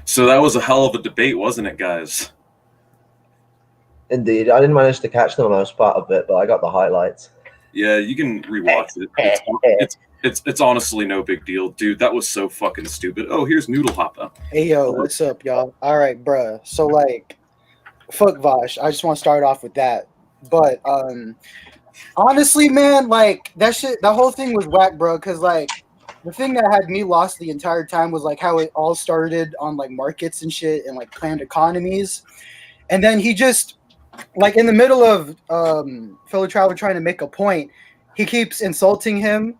So that was a hell of a debate, wasn't it, guys? Indeed, I didn't manage to catch the most part of it, but I got the highlights. Yeah, you can rewatch it. It's honestly no big deal, dude. That was so fucking stupid. Oh, here's Noodle Hopper. Hey yo, what's up, y'all? All right, bruh. So like, fuck Vosh. I just want to start off with that. But honestly, man, like that shit, that whole thing was whack, bro. Cause like the thing that had me lost the entire time was like how it all started on like markets and shit and like planned economies, and then he just like in the middle of fellow traveler trying to make a point, he keeps insulting him,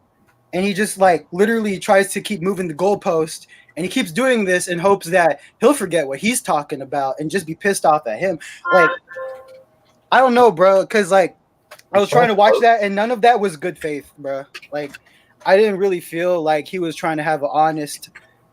and he just like literally tries to keep moving the goalpost, and he keeps doing this in hopes that he'll forget what he's talking about and just be pissed off at him. Like I don't know, bro, because like I was trying to watch that, and none of that was good faith, bro. Like I didn't really feel like he was trying to have an honest,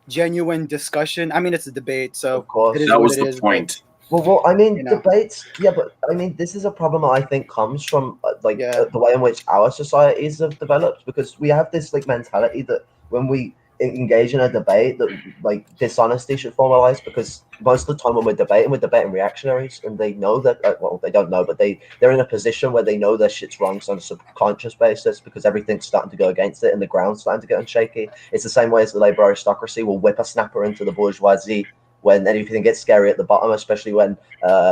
genuine discussion. I mean, it's a debate, so Of course. it is That what was it the is. point. Well, I mean, You know. debates. Yeah, but I mean, this is a problem that I think comes from Yeah. the way in which our societies have developed, because we have this like mentality that when we engage in a debate, that like dishonesty should formalize. Because most of the time when we're debating reactionaries, and they know that well, they don't know, but they're in a position where they know their shit's wrong on a subconscious basis, because everything's starting to go against it and the ground's starting to get shaky. It's the same way as the labor aristocracy will whip a snapper into the bourgeoisie when anything gets scary at the bottom, especially when,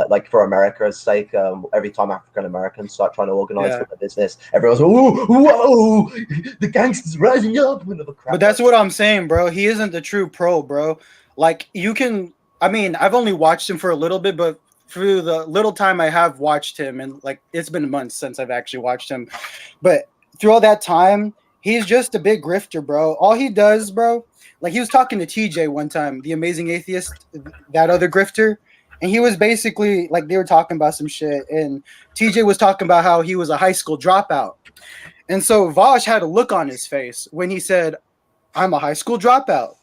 like for America's sake, every time African Americans start trying to organize Yeah. for their business, everyone's like, whoa, the gangsters rising up. But that's what I'm saying, bro. He isn't the true pro, bro. Like you can, I mean, I've only watched him for a little bit, but through the little time I have watched him, and like it's been months since I've actually watched him, but through all that time, he's just a big grifter, bro. All he does, bro, like he was talking to TJ one time, the amazing atheist, that other grifter, and he was basically like they were talking about some shit, and TJ was talking about how he was a high school dropout. And so Vosh had a look on his face when he said, I'm a high school dropout.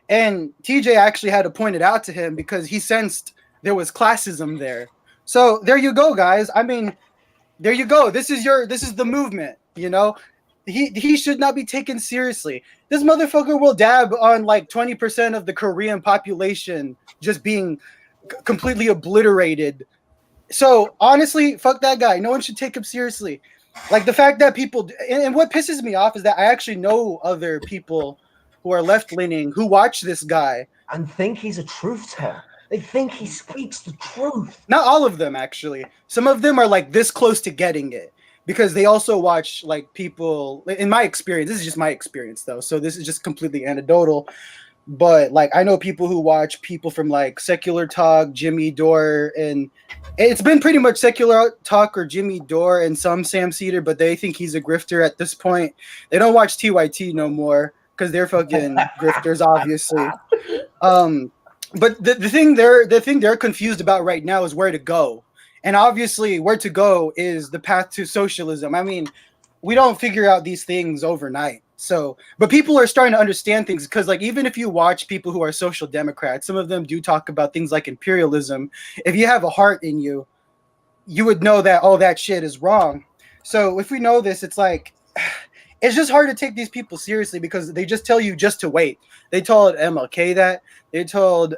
And TJ actually had to point it out to him because he sensed there was classism there. So there you go, guys. I mean, there you go. This is the movement, you know? He should not be taken seriously. This motherfucker will dab on like 20% of the Korean population just being completely obliterated. So honestly, fuck that guy. No one should take him seriously. Like the fact that people, and what pisses me off is that I actually know other people who are left leaning who watch this guy and think he's a truth teller. They think he speaks the truth. Not all of them, actually. Some of them are like this close to getting it because they also watch like people. In my experience, this is just my experience though, so this is just completely anecdotal. But like I know people who watch people from like Secular Talk, Jimmy Dore, and it's been pretty much Secular Talk or Jimmy Dore and some Sam Cedar, but they think he's a grifter at this point. They don't watch TYT no more because they're fucking grifters, obviously. But the thing they're confused about right now is where to go. And obviously where to go is the path to socialism. I mean, we don't figure out these things overnight. So, but people are starting to understand things because, like, even if you watch people who are social democrats, some of them do talk about things like imperialism. If you have a heart in you, you would know that, oh, that shit is wrong. So, if we know this, it's like, it's just hard to take these people seriously because they just tell you just to wait. They told MLK that. They told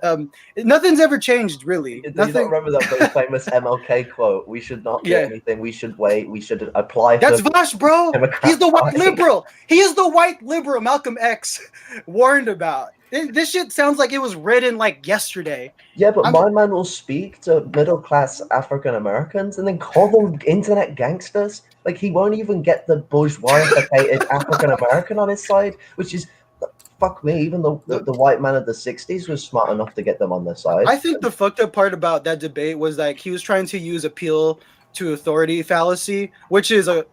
nothing's ever changed really. You Nothing. don't remember that famous MLK quote? We should not get anything. We should wait. We should apply. That's Vosh, bro. He's the white liberal. He is the white liberal Malcolm X warned about. This shit sounds like it was written like yesterday. Yeah, but my man will speak to middle-class African Americans and then call them internet gangsters. Like, he won't even get the bourgeoisified African American on his side, which is, fuck me, even the white man of the 60s was smart enough to get them on their side. I think the fucked up part about that debate was like he was trying to use appeal to authority fallacy, which is a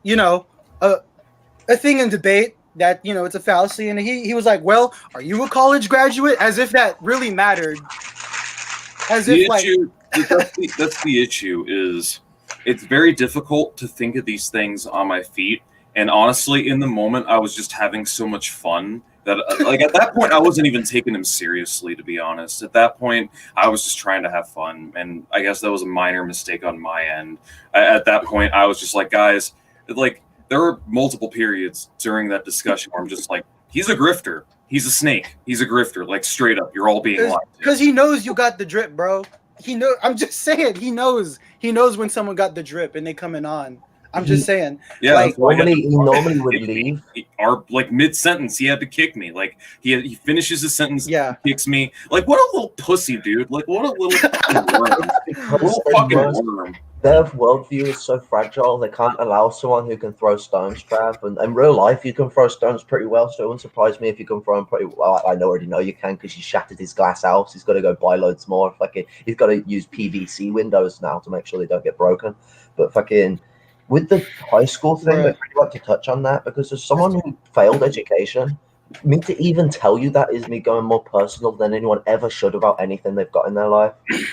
thing in debate that, you know, it's a fallacy. And he was like, well, are you a college graduate? As if that really mattered. As if that's the issue is it's very difficult to think of these things on my feet. And honestly, in the moment, I was just having so much fun that, like, at that point, I wasn't even taking him seriously, to be honest. At that point, I was just trying to have fun. And I guess that was a minor mistake on my end. At that point, I was just like, guys, like, there were multiple periods during that discussion where I'm just like, he's a grifter. He's a snake. He's a grifter. Like straight up, you're all being lied to. Because he knows you got the drip, bro. He know. I'm just saying. He knows. He knows when someone got the drip and they coming on. I'm just saying. Yeah, like he normally would leave. Or like mid-sentence, he had to kick me. Like he finishes his sentence, Yeah. kicks me. Like what a little pussy, dude. Like what a little fucking worm. A little fucking worm. Their worldview is so fragile, they can't allow someone who can throw stones, Trav. And in real life, you can throw stones pretty well, so it wouldn't surprise me if you can throw them pretty well. I already know you can because you shattered his glass house. He's got to go buy loads more. He's got to use PVC windows now to make sure they don't get broken. But fucking with the high school thing, I'd really like to touch on that because as someone who failed education, me to even tell you that is me going more personal than anyone ever should about anything they've got in their life.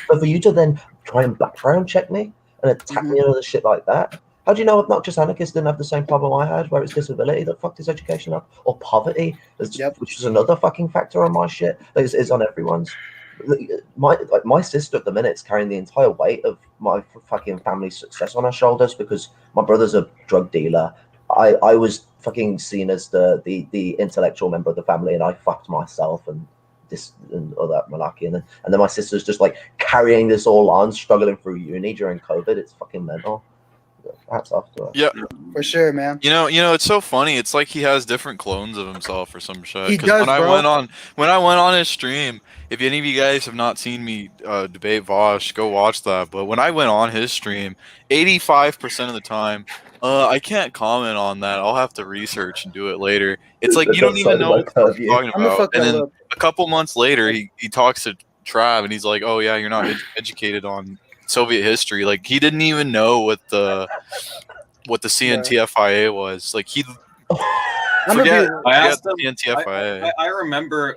But for you to then try and background check me and attack me and other shit like that. How do you know not just anarchists didn't have the same problem I had, where it's disability that fucked his education up, or poverty, which is another fucking factor on my shit, is on everyone's. My sister at the minute is carrying the entire weight of my fucking family's success on her shoulders because my brother's a drug dealer. I was fucking seen as the intellectual member of the family, and I fucked myself and this and all that malarkey, and then my sister's just like carrying this all on, struggling through uni during COVID. It's fucking mental. Hats off to her. Yeah, for sure, man. You know, it's so funny. It's like he has different clones of himself or some shit. He does, when bro. I went on his stream, if any of you guys have not seen me debate Vosh, go watch that. But when I went on his stream, 85% of the time, I can't comment on that. I'll have to research and do it later. It's like you don't even know what I'm talking about. And then a couple months later, he talks to Trav and he's like, "Oh yeah, you're not educated on Soviet history." Like he didn't even know what the CNTFIA was. Like he I asked him. CNTFIA. I remember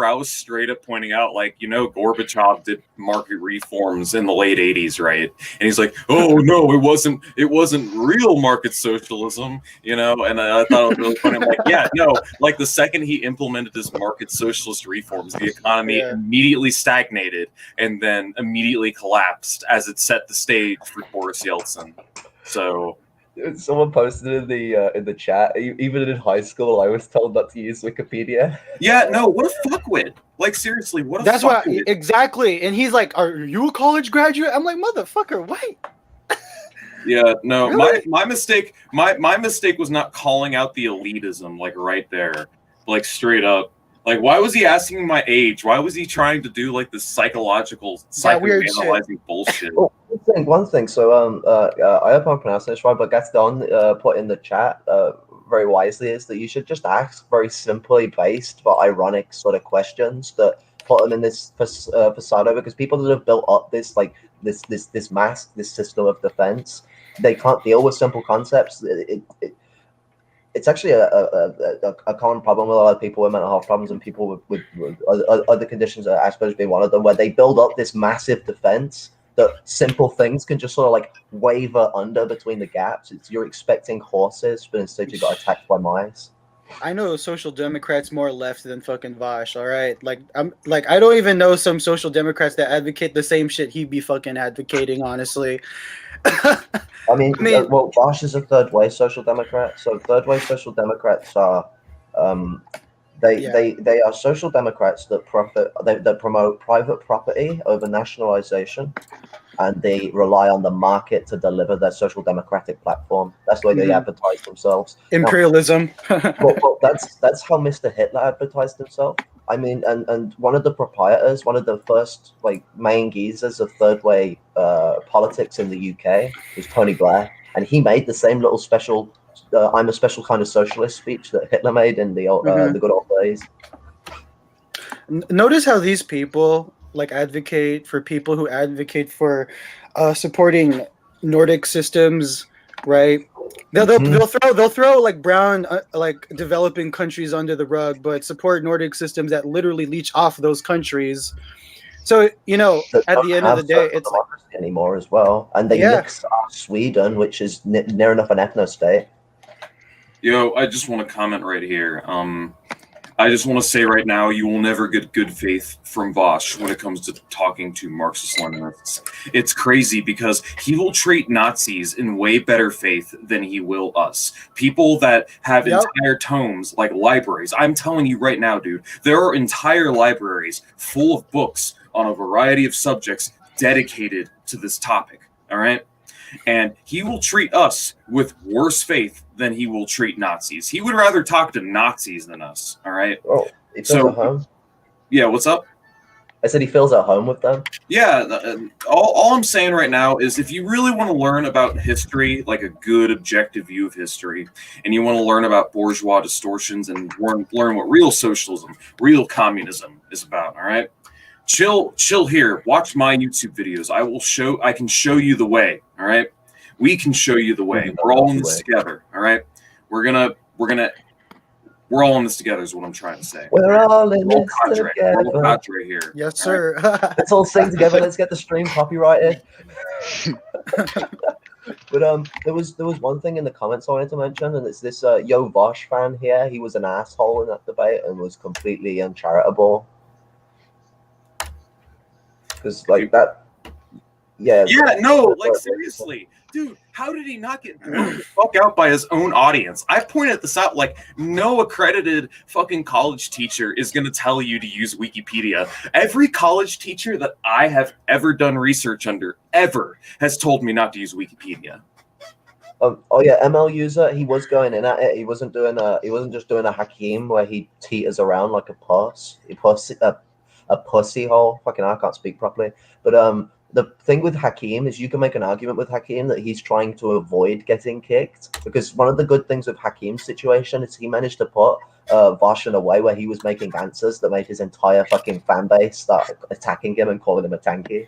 I was straight up pointing out, like, Gorbachev did market reforms in the late '80s, right? And he's like, "Oh no, it wasn't real market socialism," And I thought it was really funny. I'm like, yeah, no, like the second he implemented his market socialist reforms, the economy immediately stagnated and then immediately collapsed as it set the stage for Boris Yeltsin. So. Someone posted in the chat. Even in high school, I was told not to use Wikipedia. Yeah, no, what a fuckwit! Like seriously, what a That's fuckwit. what exactly. And he's like, "Are you a college graduate?" I'm like, "Motherfucker, wait." Yeah, no, Really? my mistake. My mistake was not calling out the elitism, like right there, like straight up. Like, why was he asking my age? Why was he trying to do like this psychological, psychoanalyzing bullshit? Oh, one thing. So, I hope I'm pronouncing this right, but Gaston put in the chat very wisely is that you should just ask very simply based but ironic sort of questions that put them in this facade, because people that have built up this mask, this system of defense, they can't deal with simple concepts. It's actually a common problem with a lot of people with mental health problems and people with other conditions, I suppose being one of them, where they build up this massive defense that simple things can just sort of like waver under between the gaps. You're expecting horses, but instead you got attacked by mice. I know social democrats more left than fucking Vosh. All right, I don't even know some social democrats that advocate the same shit he'd be fucking advocating. Honestly. I mean, well, Vosh is a third way social democrat. So third way social democrats are, they are social democrats that promote private property over nationalization, and they rely on the market to deliver their social democratic platform. That's the way they advertise themselves. Imperialism. Well, that's how Mr. Hitler advertised himself. I mean, and one of the proprietors, one of the first main geezers of third way politics in the UK was Tony Blair, and he made the same little special "I'm a special kind of socialist" speech that Hitler made in the good old days. Notice how these people advocate for people who advocate for supporting Nordic systems, right? They'll throw brown developing countries under the rug, but support Nordic systems that literally leech off those countries. So at the end of the day, it's democracy anymore as well, and they mix Sweden, which is near enough an ethno state. I just want to comment right here. I just want to say right now, you will never get good faith from Vosh when it comes to talking to Marxist-Leninists. It's crazy because he will treat Nazis in way better faith than he will us. People that have entire tomes, like libraries. I'm telling you right now, dude, there are entire libraries full of books on a variety of subjects dedicated to this topic, all right? And he will treat us with worse faith than he will treat Nazis. He would rather talk to Nazis than us, all right? Oh, he feels at home. Yeah, what's up? I said he feels at home with them. Yeah, all I'm saying right now is if you really want to learn about history, like a good objective view of history, and you want to learn about bourgeois distortions and learn what real socialism, real communism is about, all right? Chill here. Watch my YouTube videos. I can show you the way. All right. We can show you the way. We're all in this together. All right. We're all in this together is what I'm trying to say. We're all in this Cadre. together. We're all Cadre here. Yes, sir. Let's all sing together. Let's get the stream copyrighted. But there was one thing in the comments I wanted to mention, and it's this Yo Vosh fan here. He was an asshole in that debate and was completely uncharitable. Because like that, yeah, no, like seriously, dude, how did he not get blown the fuck out by his own audience? I've pointed this out. Like, no accredited fucking college teacher is going to tell you to use Wikipedia. Every college teacher that I have ever done research under ever has told me not to use Wikipedia. Oh yeah, ML user. He was going in at it. He wasn't just doing a Hakeem where he teeters around like a puss. A pussy hole. Fucking I can't speak properly. But the thing with Hakeem is you can make an argument with Hakeem that he's trying to avoid getting kicked, because one of the good things with Hakeem's situation is he managed to put Vosh in a way where he was making answers that made his entire fucking fan base start attacking him and calling him a tanky.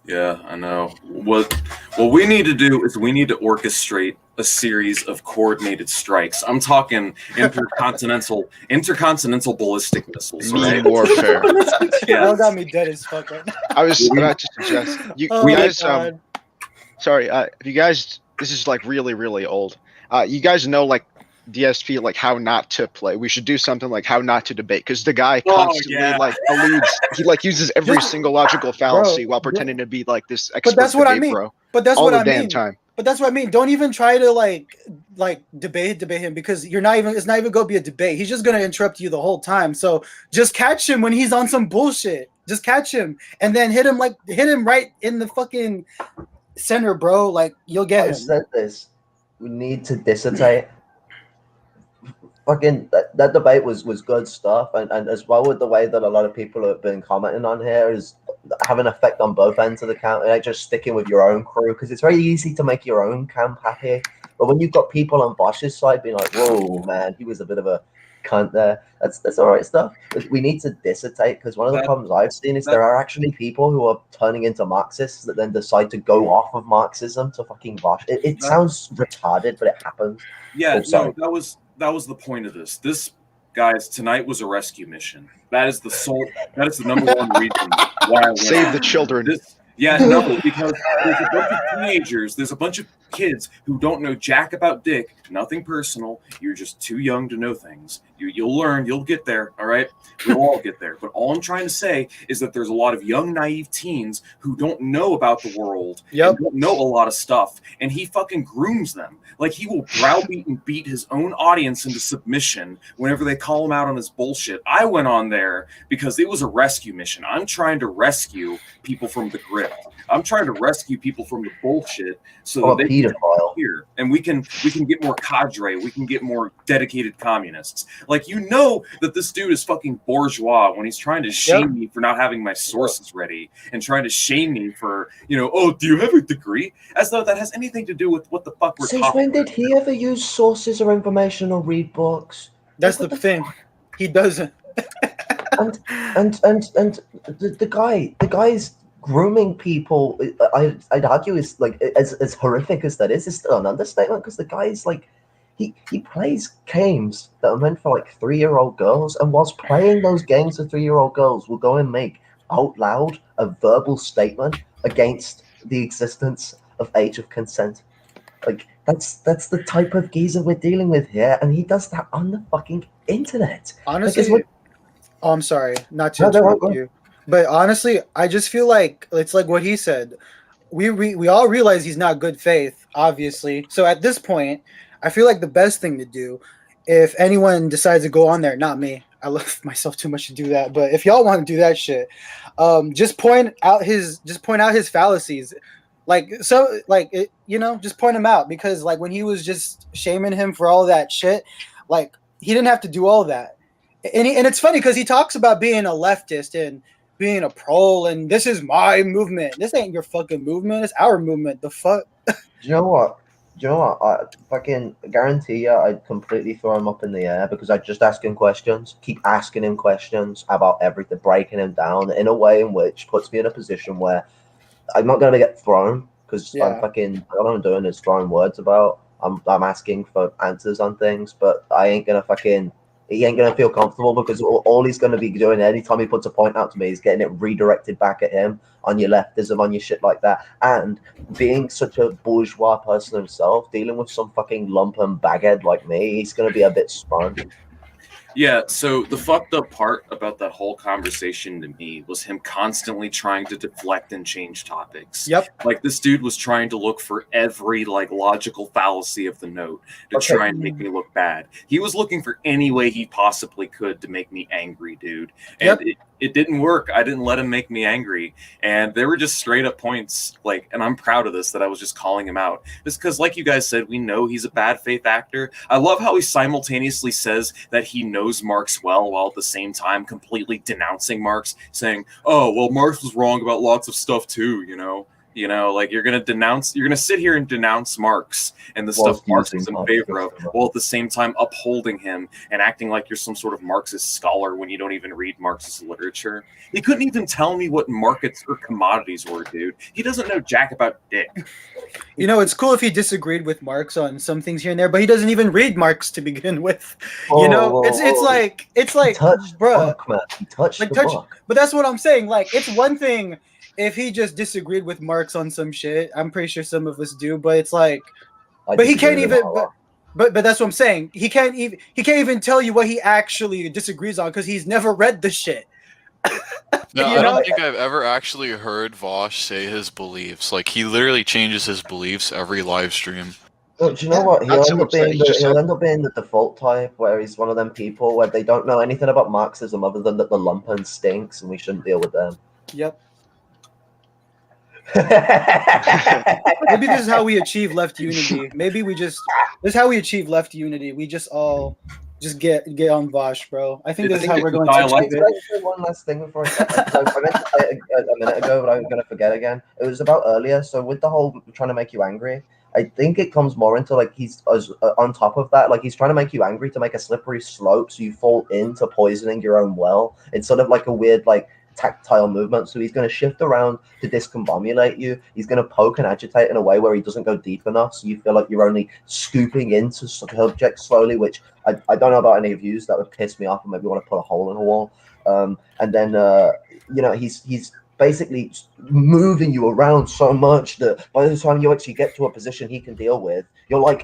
Yeah, I know. What we need to do is we need to orchestrate a series of coordinated strikes. I'm talking intercontinental ballistic missiles. Right? Warfare. Yeah, That got me dead as fuck right now. I was about to suggest you guys. Sorry, if you guys, this is like really, really old. You guys know like DSP, like how not to play. We should do something like how not to debate, because the guy constantly like alludes. He like uses every single logical fallacy while pretending to be like this expert. But that's what I debate mean. bro. But that's all what the I damn mean. time. But that's what I mean. Don't even try to like debate him, because it's not even gonna be a debate. He's just gonna interrupt you the whole time. So just catch him when he's on some bullshit. Just catch him and then hit him right in the fucking center, bro. Like you'll get him. I said this. We need to dissertate. Fucking that debate was good stuff, and as well with the way that a lot of people have been commenting on here is having an effect on both ends of the camp, like just sticking with your own crew, because it's very easy to make your own camp happy. But when you've got people on Vosh's side being like, "Whoa, man, he was a bit of a cunt there," that's all right stuff. But we need to dissertate, because one of the problems I've seen is there are actually people who are turning into Marxists that then decide to go off of Marxism to fucking Vosh. It sounds retarded, but it happens. Yeah, no, that was the point of this. This, guys, tonight was a rescue mission. That is the number one reason why I went Save the children. Because there's a bunch of teenagers, there's a bunch of kids who don't know jack about dick, nothing personal. You're just too young to know things. You'll learn, you'll get there, all right? We'll all get there. But all I'm trying to say is that there's a lot of young, naive teens who don't know about the world, and don't know a lot of stuff, and he fucking grooms them. Like, he will browbeat and beat his own audience into submission whenever they call him out on his bullshit. I went on there because it was a rescue mission. I'm trying to rescue people from the grift. I'm trying to rescue people from the bullshit so that they can come here, and we can get more cadre. We can get more dedicated communists. Like, you know that this dude is fucking bourgeois when he's trying to shame me for not having my sources ready and trying to shame me for, oh, do you have a degree? As though that has anything to do with what the fuck we're talking about. When did he ever use sources or information or read books? That's the thing. He doesn't. and the guy's grooming people. I'd argue is like as horrific as that is still an understatement, because the guy's like he plays games that are meant for like 3-year-old girls, and whilst playing those games for 3-year-old girls will go and make out loud a verbal statement against the existence of age of consent. Like That's the type of geezer we're dealing with here, and he does that on the fucking internet. Honestly, oh, I'm sorry, not to No, no, interrupt go. you, but honestly, I just feel like it's like what he said. We all realize he's not good faith, obviously. So at this point, I feel like the best thing to do, if anyone decides to go on there, not me, I love myself too much to do that. But if y'all want to do that shit, just point out his fallacies, like so, like it, just point him out because like when he was just shaming him for all that shit, like he didn't have to do all that. And it's funny because he talks about being a leftist and being a pro and this is my movement. This ain't your fucking movement. It's our movement. The fuck? Do you know what? I fucking guarantee you I'd completely throw him up in the air because I'd just ask him questions, keep asking him questions about everything, breaking him down in a way in which puts me in a position where I'm not going to get thrown because I'm fucking, all I'm doing is throwing words about. I'm asking for answers on things, but I ain't going to fucking, he ain't going to feel comfortable because all he's going to be doing anytime he puts a point out to me is getting it redirected back at him on your leftism, on your shit like that. And being such a bourgeois person himself, dealing with some fucking lumpen baghead like me, he's going to be a bit spun. Yeah, so the fucked up part about that whole conversation to me was him constantly trying to deflect and change topics. Yep. Like this dude was trying to look for every like logical fallacy of the note to try and make me look bad. He was looking for any way he possibly could to make me angry, dude. And it didn't work. I didn't let him make me angry. And there were just straight up points, like, and I'm proud of this, that I was just calling him out. Just because, like you guys said, we know he's a bad faith actor. I love how he simultaneously says that he knows Marx well, while at the same time completely denouncing Marx, saying, oh, well, Marx was wrong about lots of stuff too, you know? Like you're gonna sit here and denounce Marx and the stuff Marx is in favor of, while at the same time upholding him and acting like you're some sort of Marxist scholar when you don't even read Marxist literature. He couldn't even tell me what markets or commodities were, dude. He doesn't know jack about dick. It's cool if he disagreed with Marx on some things here and there, but he doesn't even read Marx to begin with. It's like, bro, touch the book. But that's what I'm saying. Like, it's one thing if he just disagreed with Marx on some shit. I'm pretty sure some of us do, but it's like, but he can't even. But that's what I'm saying. He can't even tell you what he actually disagrees on because he's never read the shit. No, I don't think I've ever actually heard Vosh say his beliefs. Like he literally changes his beliefs every live stream. Well, do you know what? He'll end up being the default type where he's one of them people where they don't know anything about Marxism other than that the lumpen stinks and we shouldn't deal with them. Yep. Maybe this is how we achieve left unity. This is how we achieve left unity. We just all get on Vosh, bro. I think this is how we're going to achieve it. One last thing before I meant to say it a minute ago, but I'm going to forget again. It was about earlier. So with the whole trying to make you angry, I think it comes more into like he's on top of that, like he's trying to make you angry to make a slippery slope so you fall into poisoning your own well. It's sort of like a weird like tactile movement, so he's going to shift around to discombobulate you. He's going to poke and agitate in a way where he doesn't go deep enough, so you feel like you're only scooping into subjects slowly, which I don't know about any of you, so that would piss me off and maybe want to put a hole in a wall. And then he's basically moving you around so much that by the time you actually get to a position he can deal with, you're like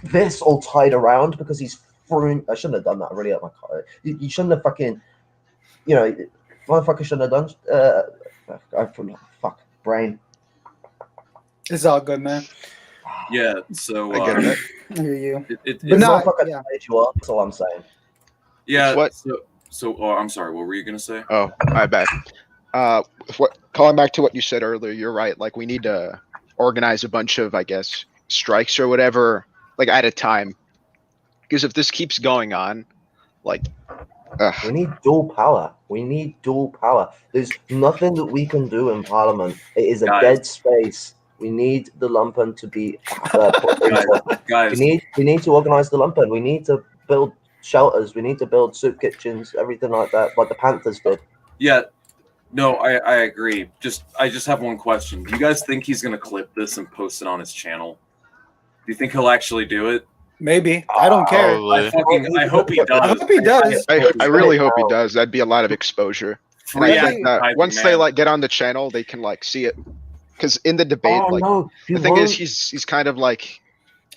this all tied around because he's throwing. I shouldn't have done that. I really hurt my car. You shouldn't have fucking. Motherfucker shouldn't have done. Fuck brain. It's all good, man. Yeah, so I get it. I hear you. It's not. Made you up. That's all I'm saying. Yeah. What? So I'm sorry. What were you gonna say? Oh, my bad. Calling back to what you said earlier, you're right. Like we need to organize a bunch of, I guess, strikes or whatever, like at a time. Because if this keeps going on, like. We need dual power. There's nothing that we can do in Parliament. It is a dead space. We need the lumpen to be guys. We need to organize the lumpen. We need to build shelters. We need to build soup kitchens, everything like that, like the Panthers did. Yeah. No, I agree. I just have one question. Do you guys think he's gonna clip this and post it on his channel? Do you think he'll actually do it? Maybe. I don't care. I hope he does. I hope he does. I really hope he does. That'd be a lot of exposure. And I think that once they like get on the channel, they can like see it because in the debate, Oh like no, he the thing is, won't. he's kind of like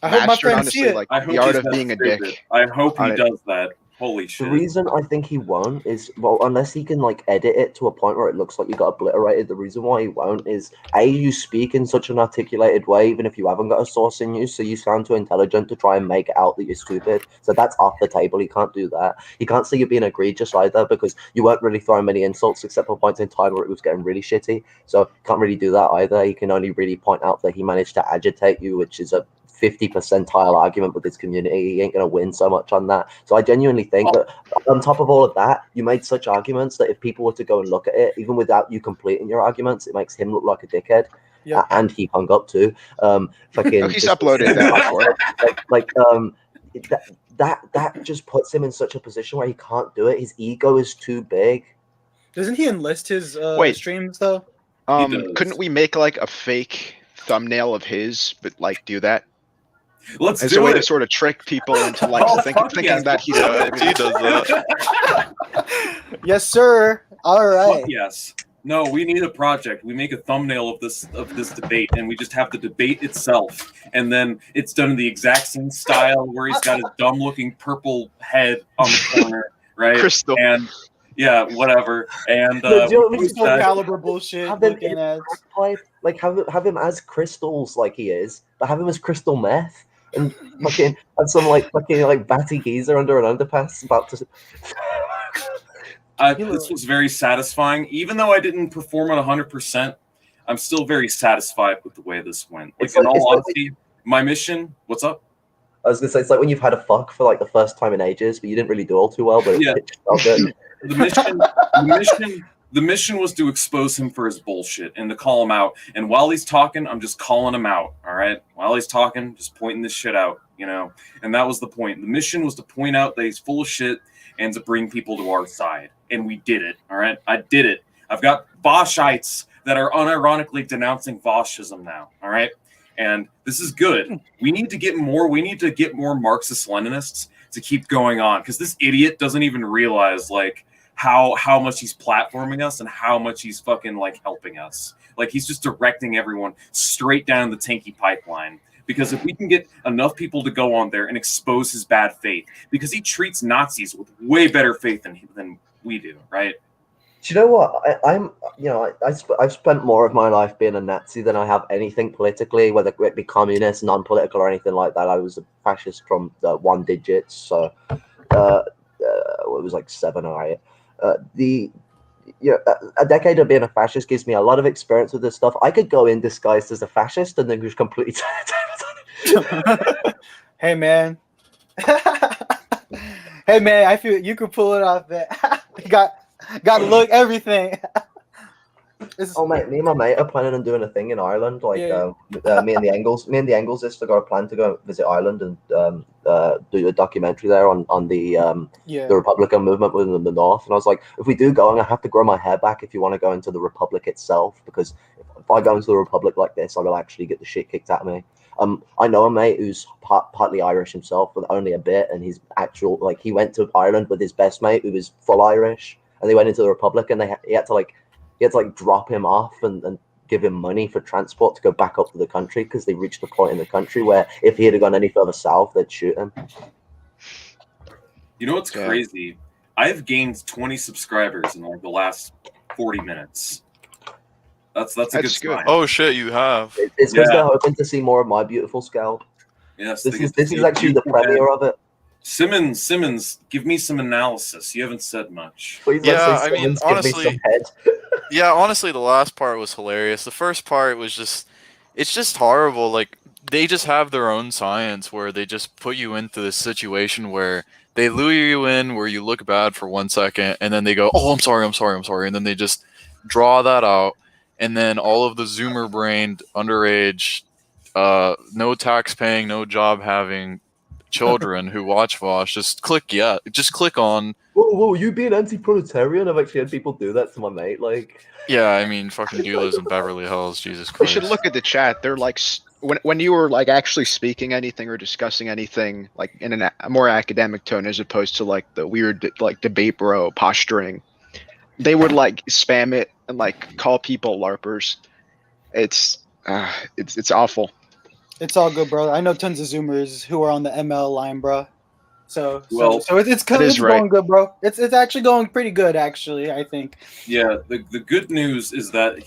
I hope my mastered, friends see honestly, it. like I the hope art he's of that being a stupid. dick. I hope he on it. does that. Holy The shit. reason I think he won't is, well, unless he can like edit it to a point where it looks like you got obliterated. The reason why he won't is you speak in such an articulated way, even if you haven't got a source in you, so you sound too intelligent to try and make it out that you're stupid. So that's off the table. He can't do that. He can't say you're being egregious either, because you weren't really throwing many insults except for points in time where it was getting really shitty. So can't really do that either. He can only really point out that he managed to agitate you, which is a 50 percentile argument with his community. He ain't gonna win so much on that. So I genuinely think that on top of all of that, you made such arguments that if people were to go and look at it, even without you completing your arguments, it makes him look like a dickhead. Yep. And he hung up too. Fucking Oh, he's just- uploaded that before. that just puts him in such a position where he can't do it. His ego is too big. Doesn't he enlist his Wait. streams though? does. Couldn't we make like a fake thumbnail of his, but like do that Let's as a do way to it. sort of trick people into like Oh, thinking fuck yes. that he's Yeah, if he does that. Yes, sir. All right. Fuck yes. No, we need a project. We make a thumbnail of this debate, and we just have the debate itself, and then it's done in the exact same style where he's got his dumb-looking purple head on the corner, right? Crystal. And yeah, whatever. And No, do you know what I mean? Crystal That- caliber bullshit. have him Looking in at. pipe, like have him as crystals like he is, but have him as crystal meth and fucking and some fucking batty geezer under an underpass about to. This was very satisfying, even though I didn't perform at 100%. I'm still very satisfied with the way this went. Like, It's in like- all it's like- honesty, my mission. What's up? I was gonna say it's like when you've had a fuck for like the first time in ages, but you didn't really do all too well, but Yeah. it felt good. The mission was to expose him for his bullshit and to call him out. And while he's talking, I'm just calling him out. All right. While he's talking, just pointing this shit out. And that was the point. The mission was to point out that he's full of shit and to bring people to our side. And we did it. All right. I did it. I've got Voshites that are unironically denouncing Voshism now. All right. And this is good. We need to get more Marxist Leninists to keep going on, because this idiot doesn't even realize how much he's platforming us and how much he's fucking helping us. He's just directing everyone straight down the tanky pipeline. Because if we can get enough people to go on there and expose his bad faith, because he treats Nazis with way better faith than we do, right? Do you know what? I've spent more of my life being a Nazi than I have anything politically, whether it be communist, non-political, or anything like that. I was a fascist from the one digits, so it was like 7 or 8. A decade of being a fascist gives me a lot of experience with this stuff. I could go in disguised as a fascist and then just completely Hey man. Hey man, I feel you could pull it off. That got to look everything. Oh mate, me and my mate are planning on doing a thing in Ireland. Me and the Engels is to go plan to go visit Ireland and do a documentary there on the Republican movement within the North. And I was like, if we do go, I have to grow my hair back if you want to go into the Republic itself, because if I go into the Republic like this, I will actually get the shit kicked out of me. I know a mate who's partly Irish himself, but only a bit, and he's he went to Ireland with his best mate who was full Irish, and they went into the Republic, and he had to drop him off and give him money for transport to go back up to the country, because they reached a point in the country where if he had gone any further south, they'd shoot him. You know what's crazy? I've gained 20 subscribers in the last 40 minutes. That's a good sign. Oh shit, you have. It's because they're hoping to see more of my beautiful scalp. Yes, this is actually the premiere of it. Simmons, give me some analysis. You haven't said much. I mean, honestly, honestly, the last part was hilarious. The first part was it's just horrible. They just have their own science where they just put you into this situation where they lure you in, where you look bad for 1 second, and then they go, "Oh, I'm sorry," and then they just draw that out, and then all of the Zoomer-brained, underage, no tax-paying, no job-having children who watch Vosh just click on. Whoa, you being anti-proletarian? I've actually had people do that to my mate. Yeah, I mean, fucking dude lives in Beverly Hills. Jesus Christ. We should look at the chat. They're when you were actually speaking anything or discussing anything in a more academic tone, as opposed to the weird debate bro posturing, they would spam it and call people LARPers. It's awful. It's all good, bro. I know tons of Zoomers who are on the ML line, bro. So Well, it's that is right. going good, bro. It's actually going pretty good, actually. I think. Yeah, the good news is that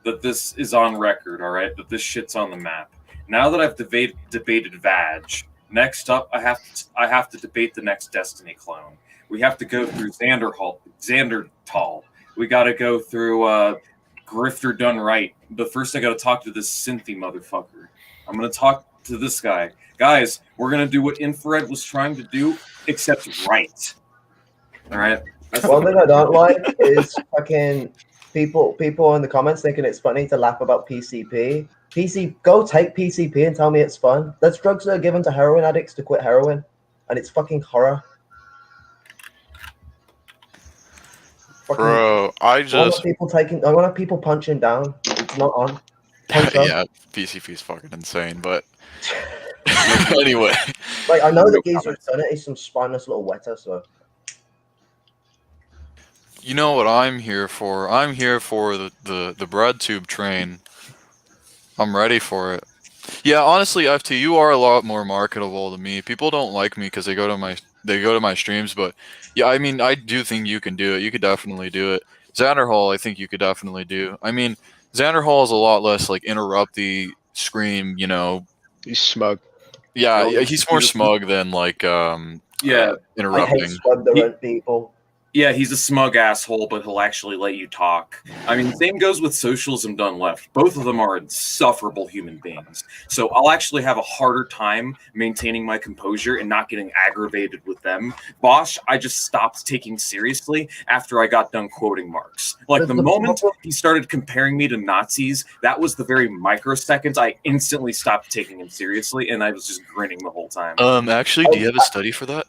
that this is on record, all right? That this shit's on the map. Now that I've debated Vag, next up I have to debate the next Destiny clone. We have to go through Xandertal. We got to go through Grifter done right. But first I got to talk to this Synthy motherfucker. I'm gonna talk to this guy. Guys, we're gonna do what Infrared was trying to do, except right. All right. One thing I don't like is fucking people in the comments thinking it's funny to laugh about PCP. Go take PCP and tell me it's fun. That's drugs that are given to heroin addicts to quit heroin, and it's fucking horror. Bro, I want people punching down. It's not on. yeah, PCP is fucking insane, but anyway. Like, I know the geezer's done it. He's some spineless little wetter, so. You know what I'm here for? I'm here for the bread tube train. I'm ready for it. Yeah, honestly, FT, you are a lot more marketable than me. People don't like me because they go to my streams, but yeah, I mean, I do think you can do it. You could definitely do it. Xanderhall, I think you could definitely do. I mean, Xanderhall is a lot less like interrupt the scream, you know. He's smug. Yeah, he's more smug than like interrupting. I hate smug people. Yeah, he's a smug asshole, but he'll actually let you talk. I mean, same goes with Socialism done left. Both of them are insufferable human beings. So I'll actually have a harder time maintaining my composure and not getting aggravated with them. Vosh, I just stopped taking seriously after I got done quoting Marx. Like, the moment he started comparing me to Nazis, that was the very microseconds I instantly stopped taking him seriously, and I was just grinning the whole time. Actually, do you have a study for that?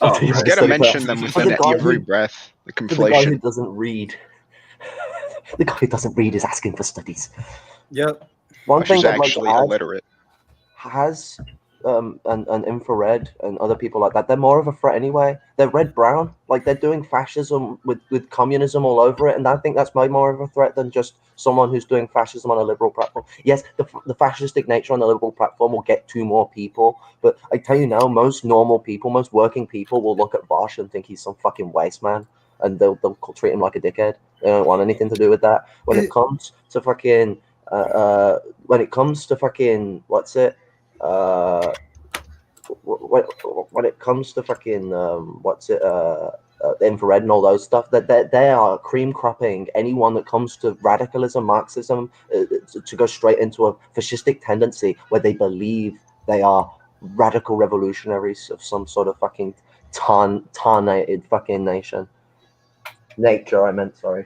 Oh, you gotta mention them within every breath. The conflation. The guy who doesn't read. The guy who doesn't read is asking for studies. Yep. One thing that actually illiterate has and Infrared and other people like that, they're more of a threat anyway. They're red-brown, like they're doing fascism with communism all over it, and I think that's more of a threat than just someone who's doing fascism on a liberal platform. Yes, the fascistic nature on the liberal platform will get to more people, but I tell you now, most normal people, most working people will look at Vosh and think he's some fucking waste man, and they'll treat him like a dickhead. They don't want anything to do with that. When it comes to fucking what's it? When it comes to fucking Infrared and all those stuff, that they are cream cropping anyone that comes to radicalism, Marxism, to go straight into a fascistic tendency where they believe they are radical revolutionaries of some sort of fucking tarnated fucking nature. Sorry.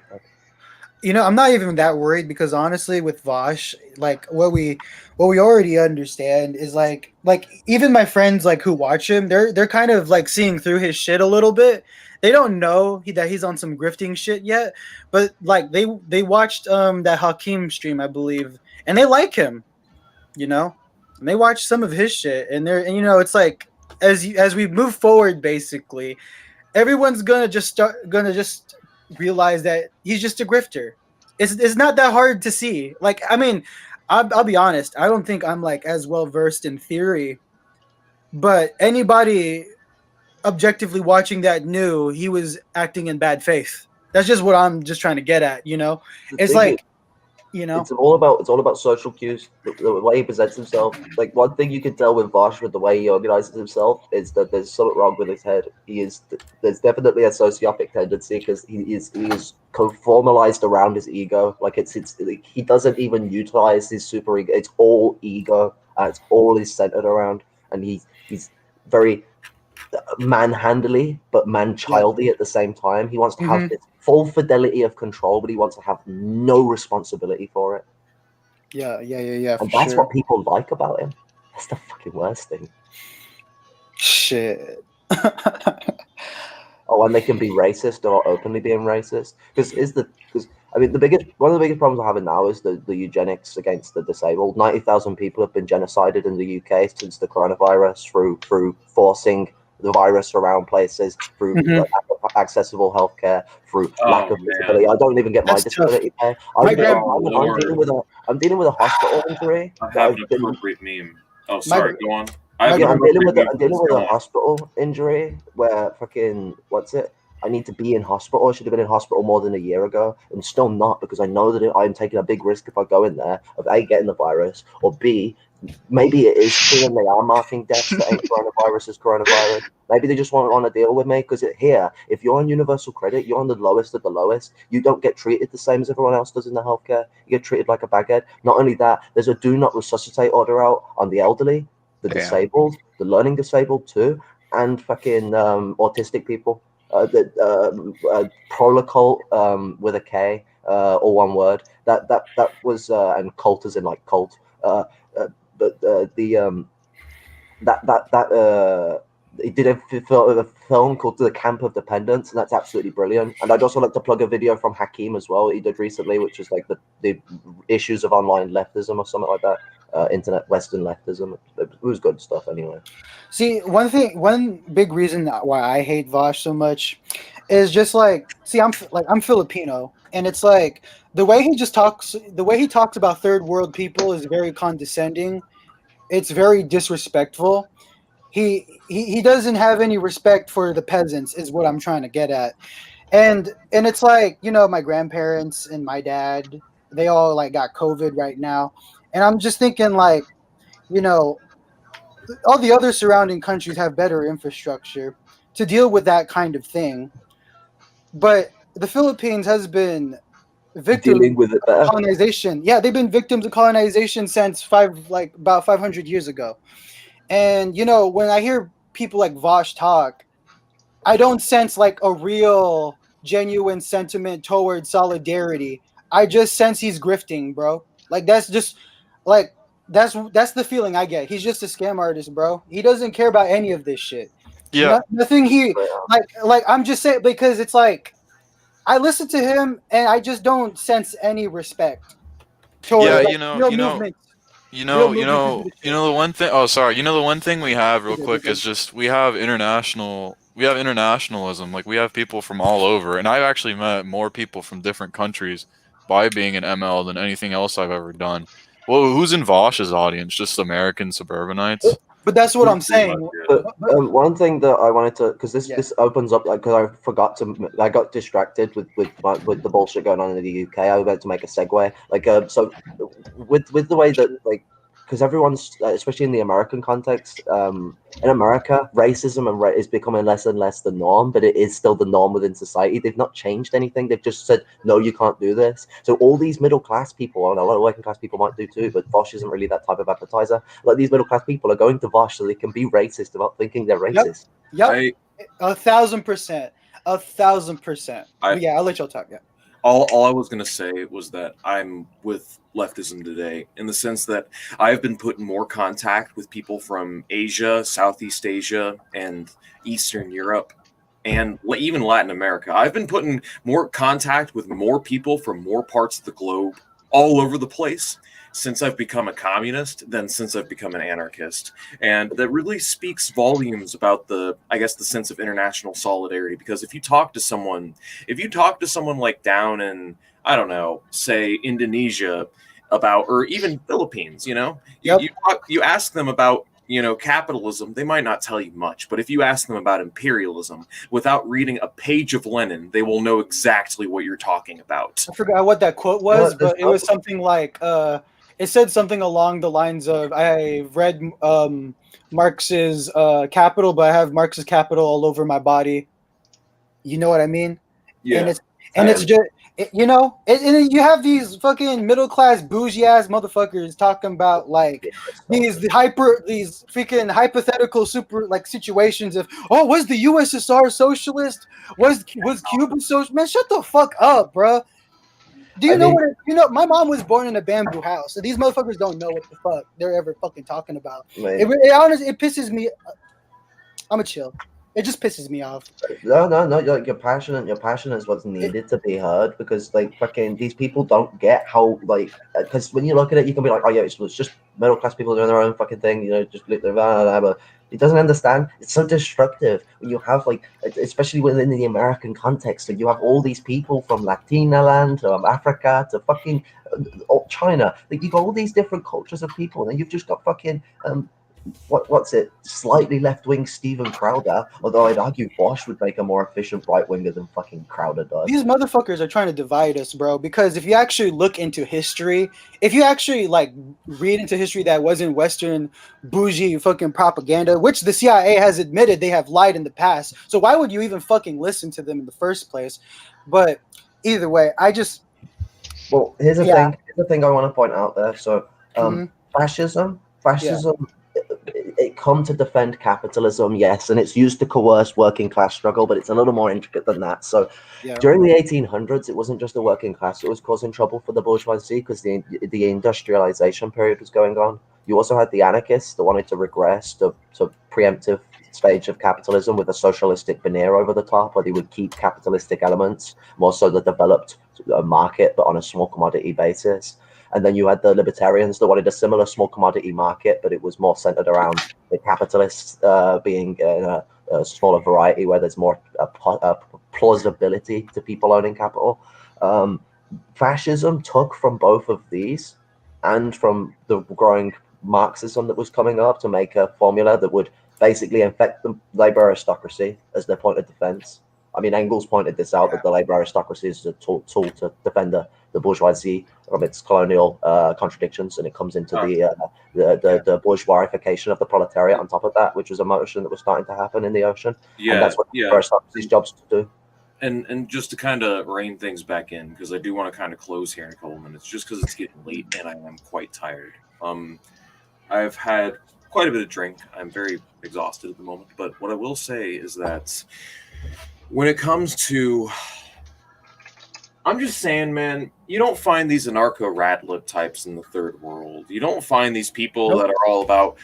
You know, I'm not even that worried because honestly, with Vosh, like what we already understand is like even my friends like who watch him, they're kind of like seeing through his shit a little bit. They don't know that he's on some grifting shit yet, but like they watched that Hakeem stream, I believe, and they like him, you know, and they watch some of his shit, and you know, it's like as we move forward, basically, everyone's gonna just realize that he's just a grifter. It's not that hard to see. Like, I mean, I'll be honest. I don't think I'm like as well versed in theory, but anybody objectively watching that knew he was acting in bad faith. That's just what I'm just trying to get at. You know, it's like, you know, it's all about social cues. The way he presents himself. Like, one thing you can tell with Vosh with the way he organizes himself is that there's something wrong with his head. There's definitely a sociopathic tendency because he is co-formalized around his ego. Like he doesn't even utilize his super ego. It's all ego. It's all he's centered around, and he's very manhandly but man-childy at the same time. He wants to have this full fidelity of control, but he wants to have no responsibility for it. Yeah. And that's what people like about him. That's the fucking worst thing. Shit. Oh, and they can be racist or openly being racist. Because I mean, one of the biggest problems we're having now is the eugenics against the disabled. 90,000 people have been genocided in the UK since the coronavirus through forcing the virus around places through lack of accessible healthcare, through lack of disability. I don't even get my disability pay. I'm dealing with a hospital injury. I have an appropriate meme. Oh, sorry, go on. I'm dealing with a hospital injury where fucking I need to be in hospital. I should have been in hospital more than a year ago. I'm still not, because I know that I'm taking a big risk if I go in there of A, getting the virus, or B, maybe it is true and they are marking deaths that ain't coronavirus as coronavirus. Maybe they just want to deal with me, because here, if you're on universal credit, you're on the lowest of the lowest. You don't get treated the same as everyone else does in the healthcare. You get treated like a baghead. Not only that, there's a do not resuscitate order out on the elderly, the disabled, the learning disabled too, and fucking autistic people. The protocol with a K or one word. That was and cult as in like cult. He did a film called The Camp of Dependence, and that's absolutely brilliant. And I'd also like to plug a video from Hakeem as well, he did recently, which is like the issues of online leftism or something like that. Internet Western leftism. It was good stuff anyway. See, one big reason why I hate Vosh so much is just like, see, I'm Filipino, and it's like the way he talks about third world people is very condescending. It's very disrespectful. He doesn't have any respect for the peasants, is what I'm trying to get at. And it's like, my grandparents and my dad, they all like got COVID right now. And I'm just thinking like, all the other surrounding countries have better infrastructure to deal with that kind of thing. But the Philippines has been victims of colonization. Yeah, they've been victims of colonization since about 500 years ago. And, when I hear people like Vosh talk, I don't sense like a real genuine sentiment towards solidarity. I just sense he's grifting, bro. Like that's just like that's the feeling I get. He's just a scam artist, bro. He doesn't care about any of this shit. Yeah. Nothing he like I'm just saying, because it's like I listen to him and I just don't sense any respect towards movement. The one thing. Oh, sorry. The one thing we have real quick is just we have internationalism. Like we have people from all over, and I've actually met more people from different countries by being an ML than anything else I've ever done. Well, who's in Vosh's audience? Just American suburbanites. But that's what I'm saying. But one thing that I wanted to, because this opens up, like, because I got distracted with the bullshit going on in the UK. I was about to make a segue, so with the way that, like, because everyone's, especially in the American context, in America, racism is becoming less and less the norm, but it is still the norm within society. They've not changed anything. They've just said, no, you can't do this. So all these middle class people, and a lot of working class people might do too, but Vosh isn't really that type of advertiser. Like, these middle class people are going to Vosh so they can be racist without thinking they're racist. Yep. 1,000%. 1,000%. Yeah, I'll let y'all talk. Yeah. All I was going to say was that I'm with leftism today in the sense that I've been put in more contact with people from Asia, Southeast Asia, and Eastern Europe, and even Latin America. I've been put in more contact with more people from more parts of the globe all over the place since I've become a communist than since I've become an anarchist. And that really speaks volumes about the sense of international solidarity, because if you talk to someone like down in, I don't know, say Indonesia about, or even Philippines, you ask them about, capitalism, they might not tell you much, but if you ask them about imperialism without reading a page of Lenin, they will know exactly what you're talking about. I forgot what that quote was, but it was something like, it said something along the lines of, I read Marx's Capital, but I have Marx's Capital all over my body. You know what I mean? Yeah. And it's just, and you have these fucking middle class bougie ass motherfuckers talking about like these freaking hypothetical super like situations of, was the USSR socialist? Was Cuba socialist? Man, shut the fuck up, bro. Do you know my mom was born in a bamboo house, so these motherfuckers don't know what the fuck they're ever fucking talking about. It honestly, it pisses me. I'ma chill. It just pisses me off. No. You're passionate. Your passion is what's needed to be heard, because like fucking these people don't get how, like, because when you look at it, you can be like, oh yeah, it's just middle class people doing their own fucking thing, just blah, blah, blah, blah. He doesn't understand. It's so destructive when you have like, especially within the American context, and you have all these people from Latina land to Africa to fucking China. Like you've got all these different cultures of people, and then you've just got fucking what's it? Slightly left-wing Steven Crowder. Although I'd argue Vosh would make a more efficient right-winger than fucking Crowder does. These motherfuckers are trying to divide us, bro. Because if you actually look into history, if you actually like read into history that wasn't Western bougie fucking propaganda, which the CIA has admitted they have lied in the past. So why would you even fucking listen to them in the first place? But either way, Well, here's the thing. Here's the thing I want to point out there. So, fascism, it come to defend capitalism, yes, and it's used to coerce working class struggle, but it's a little more intricate than that. So, during the 1800s, it wasn't just the working class; it was causing trouble for the bourgeoisie because the industrialization period was going on. You also had the anarchists that wanted to regress to preemptive stage of capitalism with a socialistic veneer over the top, where they would keep capitalistic elements more so the developed market, but on a small commodity basis. And then you had the libertarians that wanted a similar small commodity market, but it was more centered around the capitalists being in a smaller variety where there's more plausibility to people owning capital. Fascism took from both of these and from the growing Marxism that was coming up to make a formula that would basically infect the labor aristocracy as their point of defense. I mean, Engels pointed this out, that the labor aristocracy is a tool to defend the bourgeoisie from its colonial contradictions, and it comes into the bourgeoisification of the proletariat on top of that, which was a motion that was starting to happen in the ocean. And that's what the aristocracy's jobs to do. And just to kind of rein things back in, because I do want to kind of close here in a couple minutes, just because it's getting late and I am quite tired. I've had quite a bit of drink. I'm very exhausted at the moment, but what I will say is that when it comes to, I'm just saying, man, you don't find these anarcho-radlib types in the third world. You don't find these people that are all about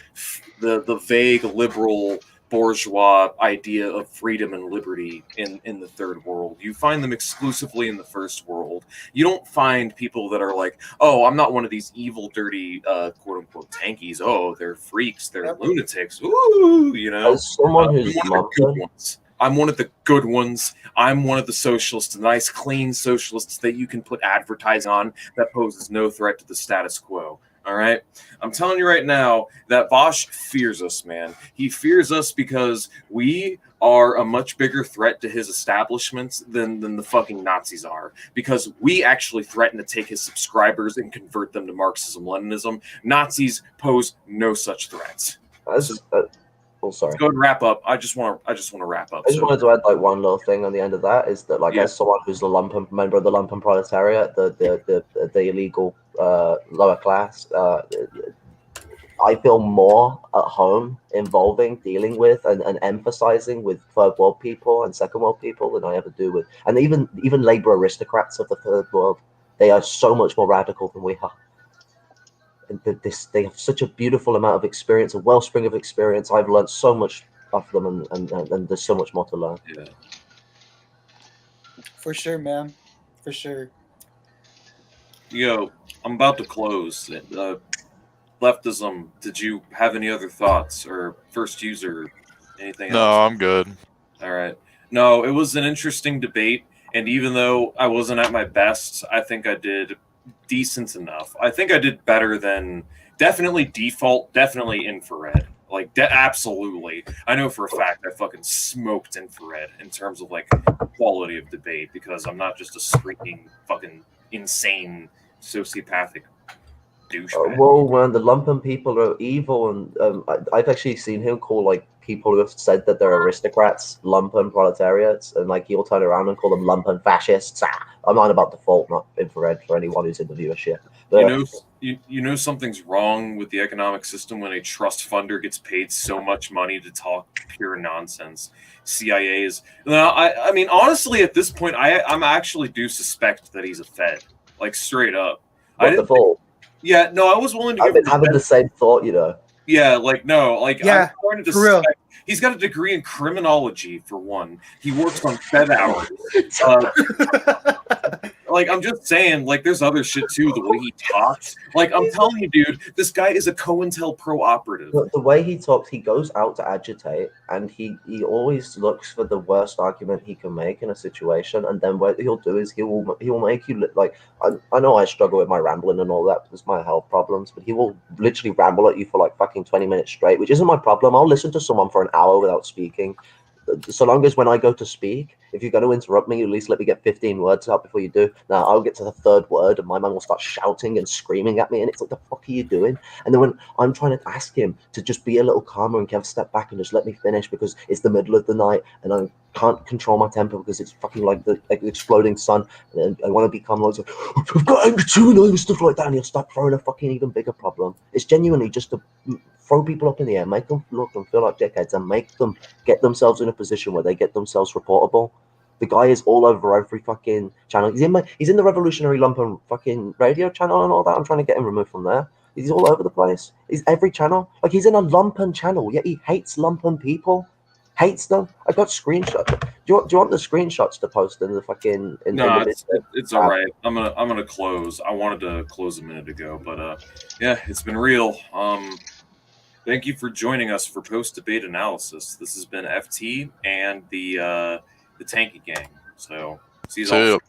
the vague liberal bourgeois idea of freedom and liberty in the third world. You find them exclusively in the first world. You don't find people that are like, oh, I'm not one of these evil, dirty, quote-unquote tankies. Oh, they're freaks. They're lunatics. Ooh, you know? As someone who's I'm one of the good ones. I'm one of the socialists, the nice, clean socialists that you can put advertising on that poses no threat to the status quo. All right? I'm telling you right now that Vosh fears us, man. He fears us because we are a much bigger threat to his establishments than the fucking Nazis are. Because we actually threaten to take his subscribers and convert them to Marxism-Leninism. Nazis pose no such threats. Sorry. Let's go and wrap up. I just want to wrap up. I just wanted to add like one little thing on the end of that is that like as someone who's a member of the lumpen proletariat, the illegal lower class, I feel more at home dealing with and emphasizing with third world people and second world people than I ever do with, and even labor aristocrats of the third world. They are so much more radical than we are. And they have such a beautiful amount of experience, a wellspring of experience. I've learned so much off them, and there's so much more to learn. Yeah. For sure, man. For sure. Yo, I'm about to close. Leftism, did you have any other thoughts or first user, anything else? No, I'm good. All right. No, it was an interesting debate, and even though I wasn't at my best, I think I did decent enough. I think I did better than definitely default, definitely infrared. Like, absolutely. I know for a fact I fucking smoked infrared in terms of, like, quality of debate, because I'm not just a screaming fucking insane sociopathic douchebag. Well, man, the lumpen people are evil, and I've actually seen him call, like, people who have said that they're aristocrats lumpen proletariats, and, like, he'll turn around and call them lumpen fascists. I'm on about default, not infrared, for anyone who's in the viewership. But, you know something's wrong with the economic system when a trust funder gets paid so much money to talk pure nonsense. CIA is... Now, I mean, honestly, at this point, I'm actually do suspect that he's a Fed. Like, straight up. Default? Yeah, no, I was willing to I've been having the same thought, you know. Yeah, like, no, like, yeah, I'm starting to suspect. He's got a degree in criminology, for one. He works on Fed hours. like I'm just saying, like there's other shit too. The way he talks, like I'm telling you, dude, this guy is a COINTELPRO operative. The way he talks, he goes out to agitate, and he always looks for the worst argument he can make in a situation, and then what he'll do is he will make you look like I know I struggle with my rambling and all that because my health problems, but he will literally ramble at you for like fucking 20 minutes straight, which isn't my problem. I'll listen to someone for an hour without speaking. So long as when I go to speak, if you're going to interrupt me, at least let me get 15 words out before you do. Now, I'll get to the third word, and my man will start shouting and screaming at me, and it's like, the fuck are you doing? And then when I'm trying to ask him to just be a little calmer and have a step back and just let me finish because it's the middle of the night, and I can't control my temper because it's fucking like the exploding sun, and I want to be calm, like, I've got anger too, and stuff like that, and he'll start throwing a fucking even bigger problem. It's genuinely just to throw people up in the air, make them look and feel like dickheads, and make them get themselves in a position where they get themselves reportable. The guy is all over every fucking channel. He's in the Revolutionary Lumpen fucking radio channel and all that. I'm trying to get him removed from there. He's all over the place. He's every channel. Like he's in a lumpen channel, yet he hates lumpen people. Hates them. I got screenshots. Do you want the screenshots to post in the fucking No, it's all right. I'm gonna close. I wanted to close a minute ago, but yeah, it's been real. Thank you for joining us for post-debate analysis. This has been FT and the Tanky Gang. So see you all.